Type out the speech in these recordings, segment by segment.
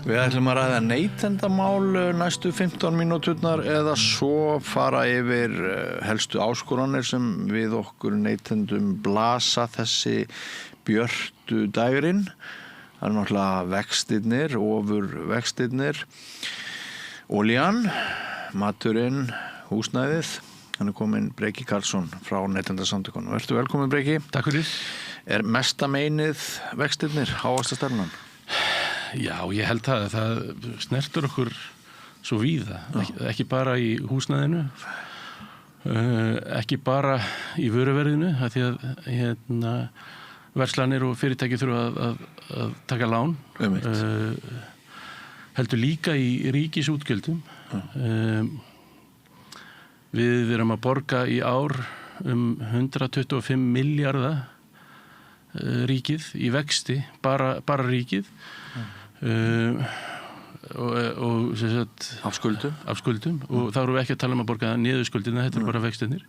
Við ætlum að ræða neytendamál næstu 15 mínúturnar eða svo fara yfir helstu áskoranir sem við okkur neytendum blasa þessi björtu dægrin. Það náttúrulega vextirnir, ofurvextirnir, olían, maturinn, húsnæðið. Hann kominn Breki Karlsson frá Neytendasamtökunum. Vertu velkomin Breki. Takk fyrir. Mesta meinið vextirnir, hávaxtastefnan? Já, ég held að það snertur okkur svo víða, ekki bara í húsnæðinu, ekki bara í vöruverðinu, af því að verslanir og fyrirtæki þurfa að taka lán, heldur líka í ríkisútgjöldum. Við erum að borga í ár 125 milljarða ríkið í vexti, bara ríkið. Og af skuldum og þá erum við ekki að tala um að borga niður skuldina, þetta er bara vextirnir.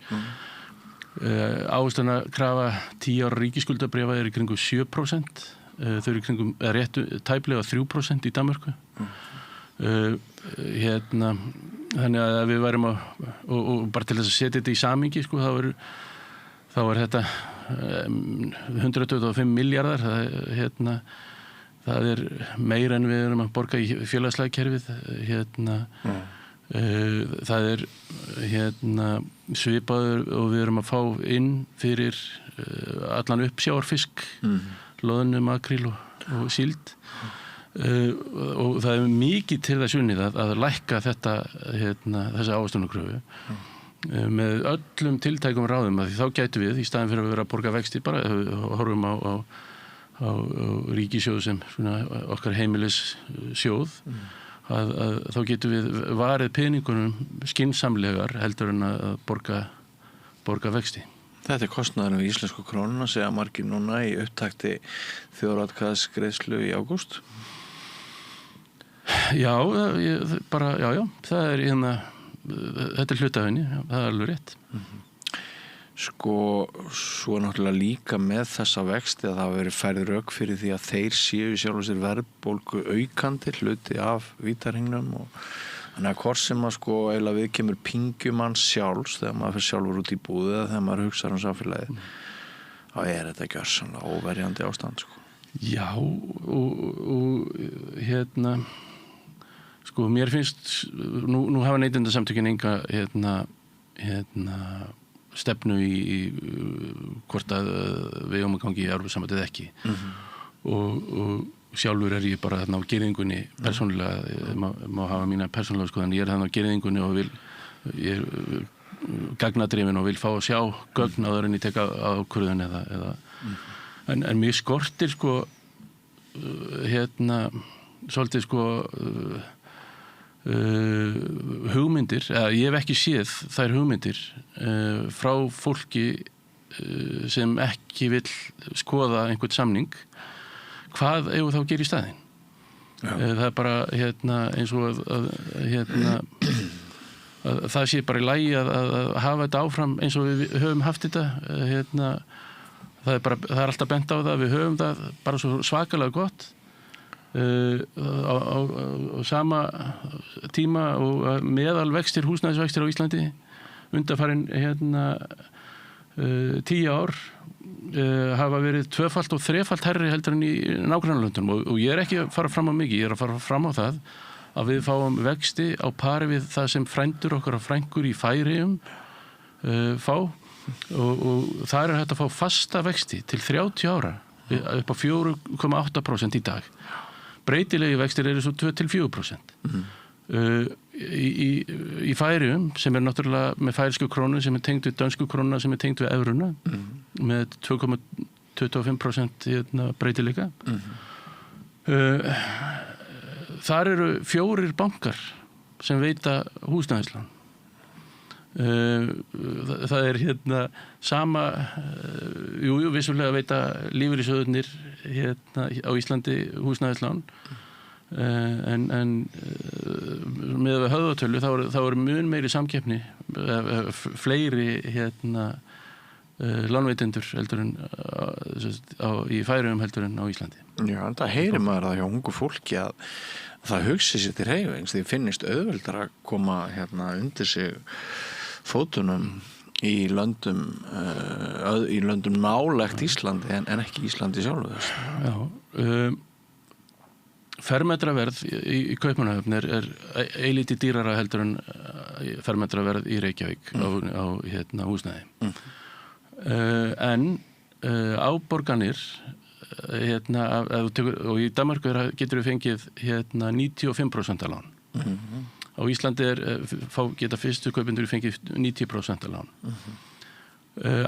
Ávöxtuna krafa 10 ára ríkisskuldabréfa í kringum 7%, þau eru í kringum tæplega 3% í Danmörku. Þannig að við værum og bara til þess að setja þetta í samhengi, sko, þá er þetta 125 milljarðar, það er meira en við erum að borga í félagslega kerfið. Það er svipaður og við erum að fá inn fyrir allan uppsjávarfisk, loðnu, makríl og síld. Og það er mikið til þess unnið að lækka þessa ávöxtunarkröfu með öllum tiltækum ráðum, að því þá gætu við, í staðin fyrir að vera að borga vexti, bara horfum á ríkissjóð sem svona okkar heimilissjóð, að þá getum við varið peningunum skynsamlegar heldur en að borga vexti. Þetta er kostnaðurinn við íslensku krónuna, segja margir núna í upptakti þjóðaratkvæðisgreiðslu í ágúst. Já, það er þetta er hluti af henni, það er alveg rétt. Sko, svo náttúrulega líka með þessa vexti að það hafa verið færð rök fyrir því að þeir séu sjálf og sér verðbólgu aukandi hluti af vítarhingnum, og þannig að hvort sem að sko eiginlega við kemur pingjumann sjálfs þegar maður fyrir sjálfur út í búðu eða þegar maður hugsar samfélagið, þá er þetta gjörsamlega óverjandi ástand, sko. Já, og sko, mér finnst nú hafa Neytendasamtökin enga stefnu í hvort að við eigum að gangi í Evrópusambandið ekki. Og sjálfur er ég bara þarna á girðingunni persónulega, má hafa mína persónulega skoðun, ég er þarna á girðingunni og ég er gagnadrifin og vil fá að sjá gögn áður en ég tek ákvörðun en mér skortir sko svolítið sko hugmyndir, ég hef ekki séð þær hugmyndir frá fólki sem ekki vill skoða einhvern samning, hvað eigum þá að gera í staðinn? Það er bara eins og að það sé bara í lagi að hafa þetta áfram eins og við höfum haft þetta. Það er alltaf bent á það, við höfum það bara svo svakalega gott á sama tíma, og meðalvextir, húsnæðisvextir á Íslandi undanfarin 10 ár hafa verið 2-falt og 3-falt hærri heldur en í nágrannalöndunum, og ég er ekki að fara fram á mikið, ég er að fara fram á það að við fáum vexti á pari við það sem frændur okkar og frængur í Færeyjum fá, og þar er hægt að fá fasta vexti til 30 ára upp á 4,8% í dag. Breytilegi vextir eru svo 2-4%. Í Færeyjum, sem er náttúrulega með færeysku krónu, sem er tengd við dönsku krónuna, sem er tengd við evruna, með 2,25% breytileika. Þar eru 4 bankar sem veita húsnæðislán. Það er sama, vissulega veita lífeyrissjóðirnir á Íslandi húsnæðislán, en með höfðatölu þá er mun meiri samkeppni, fleiri lánveitendur heldur en í Færeyjum heldur en á Íslandi. Já, það heyrir maður það hjá ungu fólki það hugsi sér til hreyfings því finnist auðveldar að koma undir sig fótunum í löndum nálægt Íslandi en ekki Íslandi sjálfu þess. Já, fermetraverð í Kaupmannahöfn er eilítið dýrara heldur en fermetraverð í Reykjavík á húsnæði. En áborganir og í Danmörku getur við fengið 95% af lán. Á Íslandi geta fyrstu kaupendur fengið 90% af lán.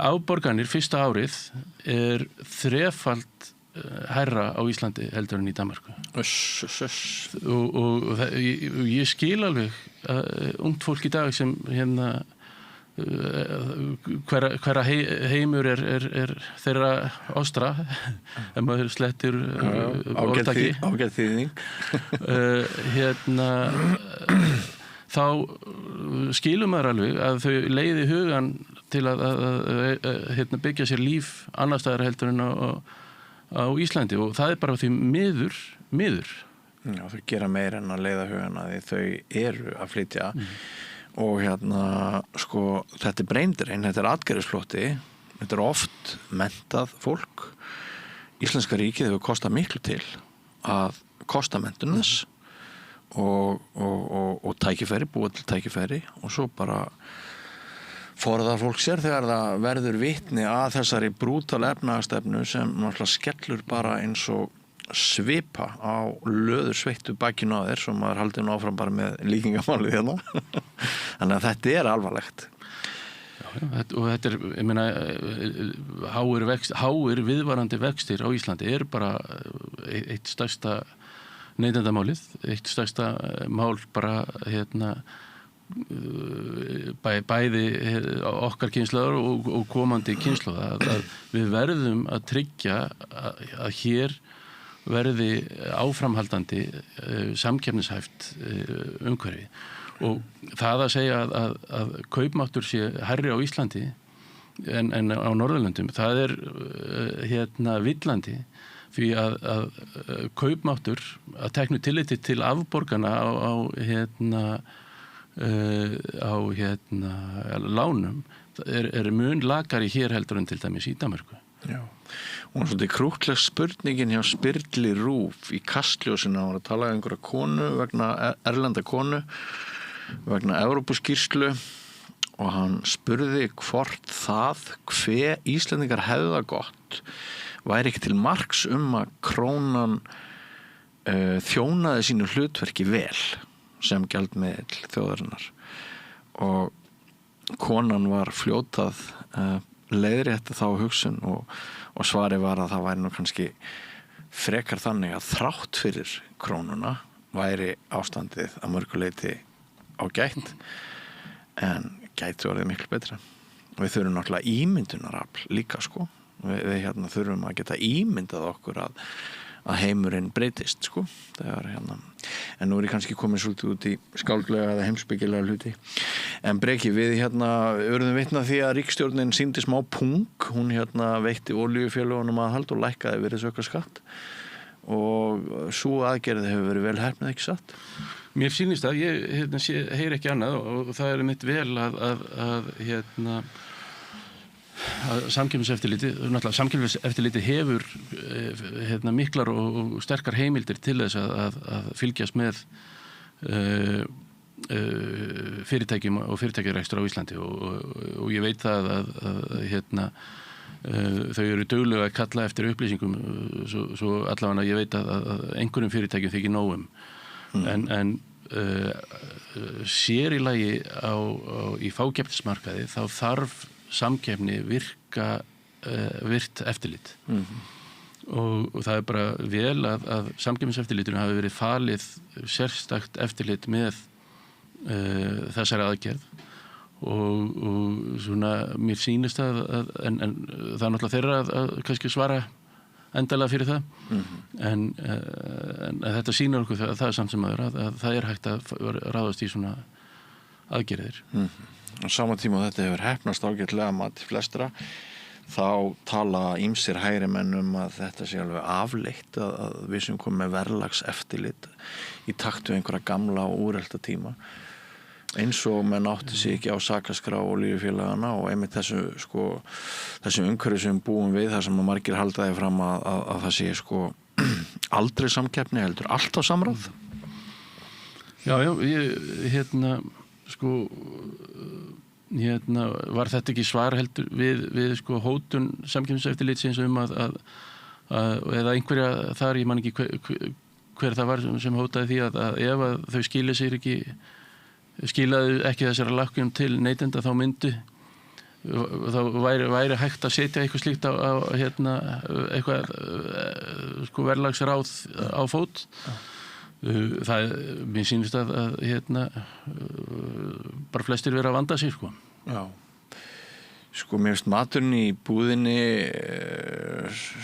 Áborganir fyrsta árið er þrefalt hærra á Íslandi heldur en í Danmörku. Og ég skil alveg ungt fólk í dag sem hverra heimur er þeirra ástra ef maður slettir orðtaki. Ágætt þýðing. Þá skilum maður alveg að þau leiði hugan til að byggja sér líf annars staðar heldur en á Íslandi og það er bara því miður. Já, þau gera meira en að leiða hugana því þau eru að flytja og sko, þetta brain drain, þetta atgerðisflótti, þetta oft mentað fólk. Íslenska ríkið hefur kostað miklu til að kosta menntun þess og tækifæri, búið til tækifæri og svo bara forðar fólk sér þegar það verður vitni að þessari brútal efnahagsstefnu sem náttúrulega skellur bara eins og svipa á löður sveittu bakinu á þér sem maður haldið nú áfram bara með líkingamálið þannig að þetta er alvarlegt. Og þetta ég meina háir viðvarandi vextir á Íslandi er bara eitt stærsta neytendamálið, eitt stærsta mál bara bæði okkar kynslóðar og komandi kynslóðar að við verðum að tryggja að hér verði áframhaldandi samkeppnishæft umhverfi og það að segja að kaupmáttur sé hærri á Íslandi en á Norðurlöndum það er villandi því að kaupmáttur að teknu tilliti til afborgana á lánum er mun lakari hér heldur en til dæmis í Danmörku. Já, og svolítið krúttleg spurningin hjá Spyrli Rúf í Kastljósinu að tala um einhverja konu vegna erlenda konu vegna Evrópuskýrslu og hann spurði hvort hve Íslendingar hefðu það gott væri ekki til marks að krónan þjónaði sínu hlutverki vel sem gjaldmiðill þjóðarinnar og konan var fljótað leiðrétta þá hugsun og svari var að það væri nú kannski frekar þannig að þrátt fyrir krónuna væri ástandið að mörgu leyti ágætt en gæti orðið miklu betra og við þurfum náttúrulega ímyndunarafl líka sko við þurfum að geta ímyndað okkur að heimurinn breytist sko þegar en nú er ég kannski komið svolítið út í skáldlega eða heimspekilega hluti en Breki við urðum vitna því að ríkisstjórnin sýndi smá pung hún veitti olíufélögunum aðhald og lækkaði virðisaukaskatt og sú aðgerð hefur verið vel heppnað ekki satt? Mér sýnist að ég heyri ekki annað og það er mitt vel að samkeppniseftirliti hefur miklar og sterkar heimildir til þess að fylgjast með fyrirtækjum og fyrirtækjarekstur á Íslandi og ég veit það að þau eru duglega að kalla eftir upplýsingum svo allavega ég veit að einhverjum fyrirtækjum þykir nóg en sér í lagi í fákeppnismarkaði þá þarf samkeppni virt eftirlit og það er bara vel að samkeppniseftirlitinu hafi verið falið sérstakt eftirlit með þessari aðgerð og svona mér sýnist en það er náttúrulega þeirra að kannski svara endalega fyrir það en þetta sýnir okkur það er samt sem að það er hægt að ráðast í svona aðgerðir á sama tíma þetta hefur heppnast ágætlega mati flestra þá tala ýmsir hægri menn að þetta sé alveg afleitt að við sem komum með verðlags eftirlit í takt við einhverja gamla og úrelta tíma eins og menn átti sig ekki á sakaskrá olíufélagana og einmitt þessu umhverfi sem búum við þar sem margir haldaði fram að það sé aldrei samkeppni heldur alltaf samráð. Já, ég var þetta ekki svar heldur við hótun samkeppniseftirlitsins eða einhverja þar, ég man ekki hver það var sem hótaði því að ef að þau skilaðu ekki þessara lækkun til neytenda þá væri hægt að setja eitthvað slíkt á eitthvað verðlagsráð á fót. Mér sýnist að bara flestir vera að vanda sig Já. Mér finnst maturinn í búðinni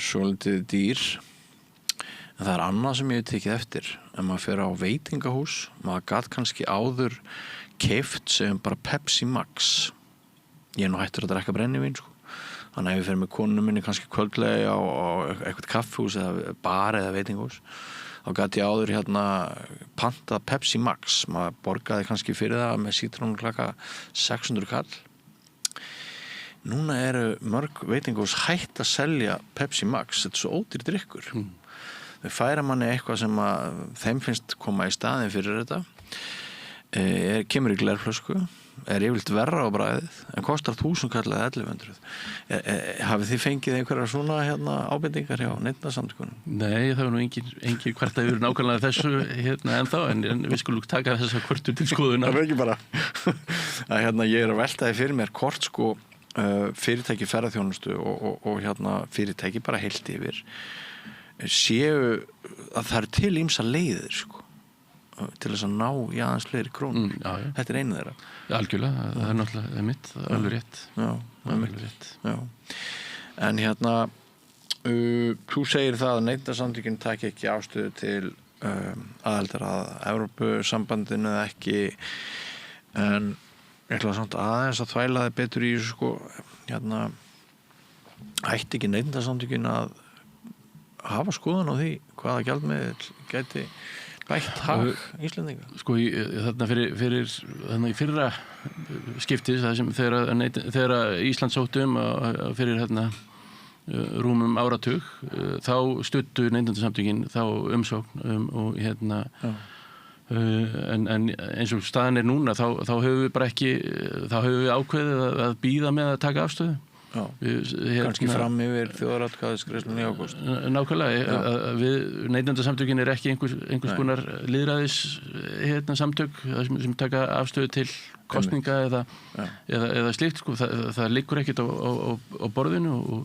svolítið dýr en það annað sem ég hef tekið eftir ef maður fer á veitingahús maður gat kannski áður keypt sem bara Pepsi Max ég hættur að drekka brennivín þannig að ef ég fer með konunum minni kannski kvöldlega á eitthvað kaffihús eða bar eða veitingahús þá gat ég áður pantað Pepsi Max maður borgaði kannski fyrir það með sítrónuklaka 600 kall núna eru mörg veitingahús hætt að selja Pepsi Max þetta svo ódýr drykkur þau færa manni eitthvað sem að þeim finnst koma í staðinn fyrir þetta kemur í glerflösku yfirleitt verra á bragðið en kostar 1000 kall eða 1100 hafið þið fengið einhverjar svona ábendingar hjá Neytendasamtökunum? Nei, það var nú engin hvert að yfir nákvæmlega þessu ennþá en við skulum taka þessa kvörtur til skoðunar. Það er ekki bara að ég að veltaði fyrir mér hvort fyrirtæki ferðaþjónustu og fyrirtæki bara heilt yfir séu að það eru til ýmsa leiðir til þess að ná í aðeins fleiri krónur. Þetta einu þeirra. Algjörlega, það er náttúrulega mitt, alveg rétt. Já, alveg rétt. Já. En þú segir það að Neytendasamtökin taki ekki afstöðu til aðildar að Evrópusambandinu eða ekki en ég ætla samt aðeins að þvæla þið betur í ætti ekki Neytendasamtökin að hafa skoðun á því hvaða gjaldmiðill gæti bætt hag Íslendinga? Þarna fyrir í fyrra skiptis þegar Ísland sótti fyrir rúmum áratug þá studdu Neytendasamtökin þá umsókn og en eins og staðan núna þá höfum við bara ekki þá höfum við ákveðið að bíða með að taka afstöðu. Kannski fram yfir þjóðaratkvæðisgreiðslunni í ágúst. Nákvæmlega, Neytendasamtökin ekki einhvers konar lýðræðis samtök sem taka afstöðu til kosninga eða slíkt það liggur ekkert á borðinu og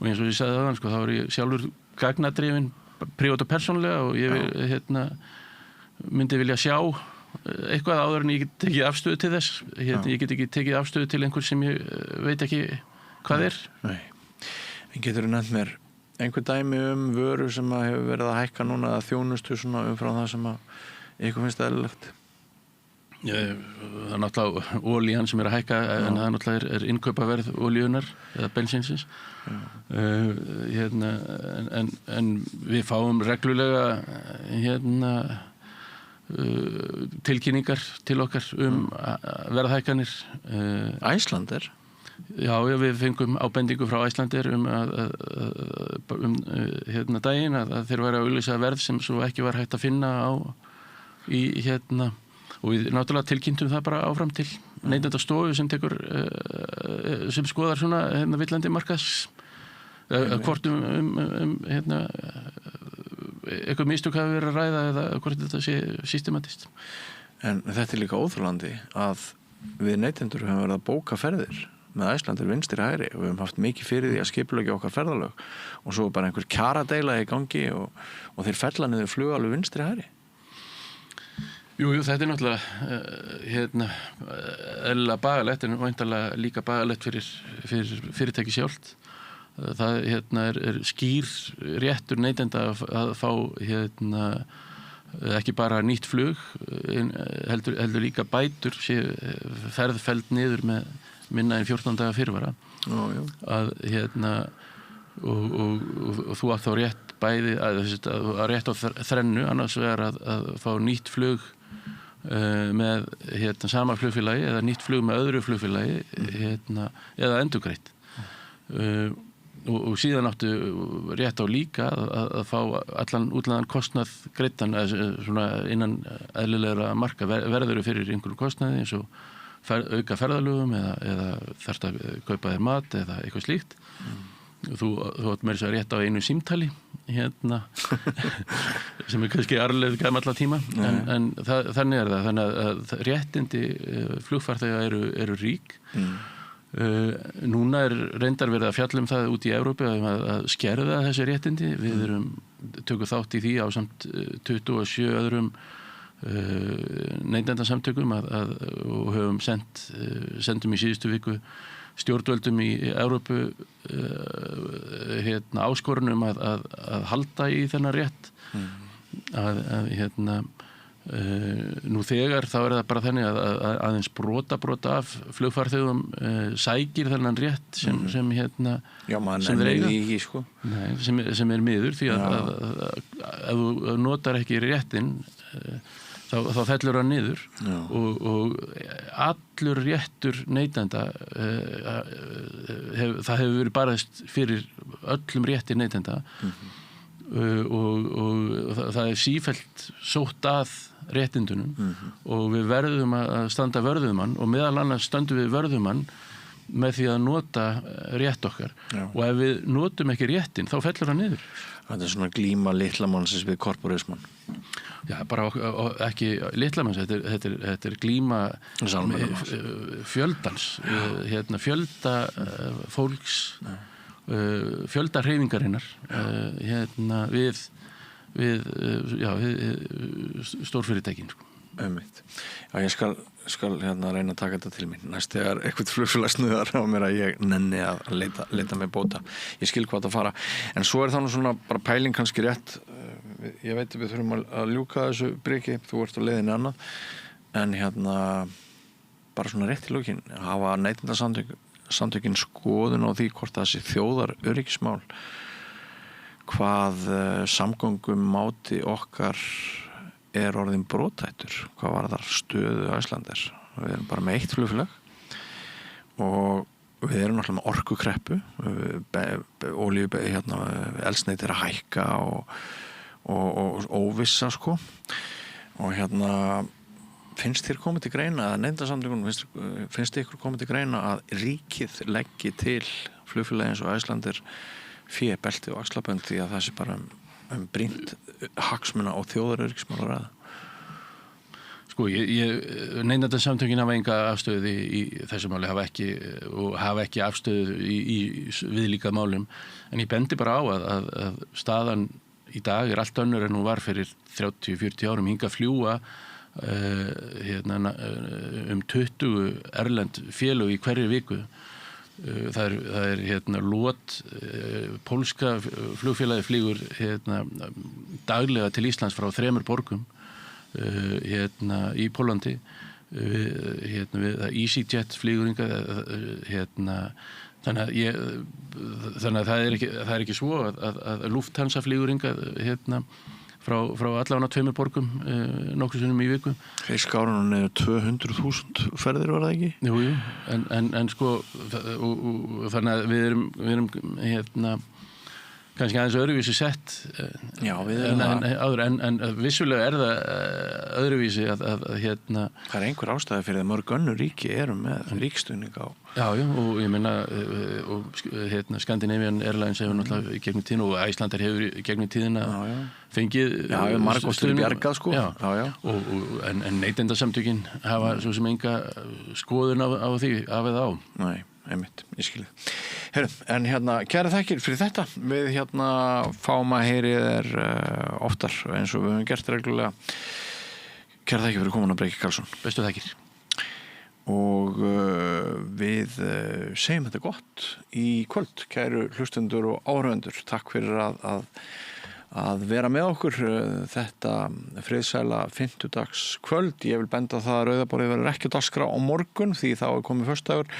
eins og ég sagði áðan þá er ég sjálfur gagnadrifin prívat og persónlega og ég myndi vilja sjá eitthvað áður en ég get tekið afstöðu til þess ég get ekki tekið afstöðu til einhver sem ég veit ekki hvað er. Nei. En getur þú nefnt mér einhver dæmi vöru sem hefur verið að hækka núna eða þjónustu umfram það sem ykkur finnst eðlilegt? Það er náttúrulega olían sem að hækka en það náttúrulega er innkaupaverð olíunar eða bensínsins en við fáum reglulega tilkynningar til okkar verðhækkanir. Æslander? Já, við fengum ábendingu frá Æslander daginn að þeir væru að auglýsa verð sem svo ekki var hægt að finna og við náttúrulega tilkynntum það bara áfram til Neytendastofu sem tekur sem skoðar svona villandi markaðs hvort eitthvað mistök hafi verið að ræða eða hvort þetta sé systematist. En þetta líka óþolandi að við neytendur höfum verið að bóka ferðir með Æslander vinstri hægri og við höfum haft mikið fyrir því að skipuleggja okkar ferðalög og svo bara einhver kjaradeila í gangi og þeir fella niður flug alveg vinstri hægri. Jú, þetta náttúrulega eðlilega bagalegt en væntanlega líka bagalegt fyrir fyrirtæki sjálft. Það er skýr réttur neytenda að fá ekki bara nýtt flug heldur líka bætur ferð felld niður með minna en 14 daga fyrirvara að og þú átt þá rétt bæði að rétt á þrennu, annars vegar að fá nýtt flug með sama flugfélagi eða nýtt flug með öðru flugfélagi eða endurgreitt og síðan áttu rétt á líka að fá allan útlæðan kostnað greiddan svona innan eðlilegra marka verður fyrir einhverjum kostnaði eins og auka ferðalögum eða þarft að kaupa þér mat eða eitthvað slíkt þú átt meira svo rétt á einu símtali sem kannski arfleið gamalla tíma en þannig það þannig að réttindi flugfarþega eru rík núna reyndar verið að fjalla það út í Evrópu að skerða þessi réttindi við tökum þátt í því á samt 27 öðrum neytendasamtökum og höfum sendum í síðustu viku stjórnvöldum í Evrópu áskorunum að halda í þennan rétt nú þegar þá það bara þannig að aðeins brota af flugfarþegum sækir þennan rétt sem sem þeir eiga sko. Nei, sem miður því að ef þú notar ekki réttin þá fellur hann niður og allur réttur neytenda það hefur verið barist fyrir öllum rétti neytenda og það sífellt sótt að réttindunum og við verðum að standa vörðum hann og meðal annars stöndum við vörðum hann með því að nota rétt okkar og ef við notum ekki réttin þá fellur hann niður. Þetta svona glíma litlamannsins við korporisman. Já, bara ekki litlamanns, þetta er glíma fjöldans, fjölda fólks, fjölda hreyfingarinnar við stórfyrirtækin sko. Já, ég skal reyna að taka þetta til mín næst þegar eitthvað flugfélag snuðar á mér að ég nenni að leita með bóta ég skil hvað það fara en svo það nú svona bara pæling kannski rétt ég veit við þurfum að ljúka þessu breki þú ert á leiðinni annað en bara svona rétt í lokin hafa neytendasamtökin skoðun á því hvort það sé þjóðaröryggismál hvað samgöngum máti okkar orðin brothættur hvað var þar stöðu Icelandair við erum bara með eitt flugfélag og við erum náttúrulega með orkukreppu olíu eldsneyti að hækka og óvissa sko og finnst þér komið til greina að neytendasamtökunum finnst ykkur komið til greina að ríkið leggi til flugfélagi eins og Icelandair fé belti og axlabönd því að það sé bara brýnt hagsmuna og þjóðaröryggismál að ræða? Sko, neytendasamtökin hafa enga afstöðu í þessu máli, hafa ekki afstöðu í viðlíkað málum, en ég bendi bara á að staðan í dag allt önnur en hún var fyrir 30-40 árum hingað fljúga 20 erlend félög í hverju viku. Það er LOT pólska flugfélagi flýgur daglega til Íslands frá 3 borgum í Pólandi við EasyJet flýgur þannig að það er ekki svo að Lufthansa flýgur frá allavega 2 borgum nokkur sinnum í viku. Þeir skárunum 200.000 ferðir var það ekki? Jú, en sko þannig að við erum kannski aðeins öðruvísi sett Já, við erum en vissulega það öðruvísi að það einhver ástæði fyrir að mörg önnur ríki eru með ríkstuðning á Já, og ég meina Scandinavian Airlines hefur náttúrulega í gegnum tíðina og Icelandair hefur í gegnum tíðina fengið margóttur bjargað sko en neytendasamtökin hafa svo sem enga skoðun á því af eða á Nei, einmitt, ég skil en kæra þakkir fyrir þetta við fáum að heyri þér oftar eins og við höfum gert reglulega kæra þakkir fyrir komin að Breki Karlsson bestu þakkir og við segjum þetta gott í kvöld kæru hlustendur og áhorfendur takk fyrir að að vera með okkur þetta friðsæla fimmtudagskvöld. Ég vil benda á það að Rauðaborðið verður ekki á dagskrá á morgun því þá komið föstudagur,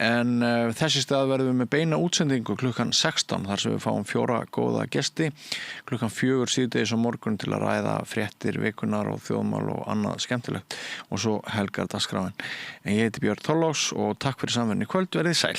en þessi stað verður við með beina útsendingu klukkan 16 þar sem við fáum 4 góða gesti klukkan 4 síðdegis á morgun til að ræða fréttir vikunar og þjóðmál og annað skemmtilegt og svo helgar dagskráin. En ég heiti Björn Þorláks og takk fyrir samverðin í kvöld, verið sæl.